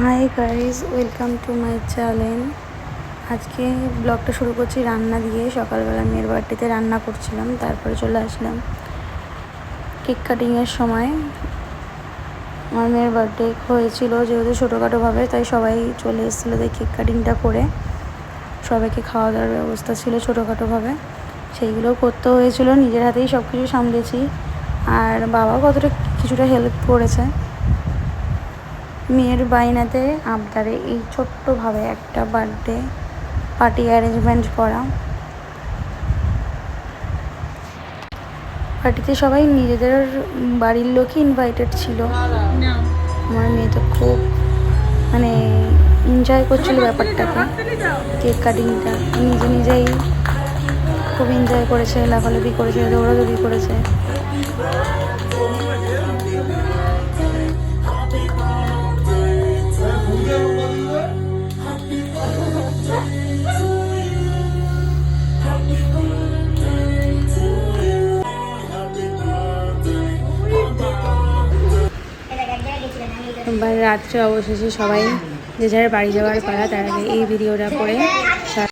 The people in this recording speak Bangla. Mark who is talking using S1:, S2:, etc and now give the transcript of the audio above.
S1: Hi guys, welcome to my channel. আজকে ব্লগটা শুরু করছি রান্না দিয়ে। সকালবেলা মেয়ের বার্থডেতে রান্না করছিলাম, তারপরে চলে আসলাম কেক কাটিংয়ের সময়। আমার মেয়ের বার্থডে হয়েছিল যেহেতু ছোটোখাটোভাবে, তাই সবাই চলে এসেছিলো তাই কেক কাটিংটা করে সবাইকে খাওয়া দাওয়ার ব্যবস্থা ছিল ছোটোখাটোভাবে, সেইগুলোও করতে হয়েছিল। নিজের হাতেই সব কিছু সামলেছি, আর বাবা কতটা কিছুটা হেল্প করেছে। মেয়ের বাইনাতে আবদারে এই ছোট্টভাবে একটা বার্থডে পার্টি অ্যারেঞ্জমেন্ট করা। পার্টিতে সবাই নিজেদের বাড়ির লোকই ইনভাইটেড ছিল। আমার মেয়ে তো খুব এনজয় করছিল ব্যাপারটাকে, কেক কাটিংটা নিজেই খুব এনজয় করেছে, লাফালাফি করেছে, দৌড়াদৌড়ি করেছে। এবার রাত্রে অবশেষে সবাই যে যার বাড়ি যাওয়ার পালা, তার আগে এই ভিডিওটা করে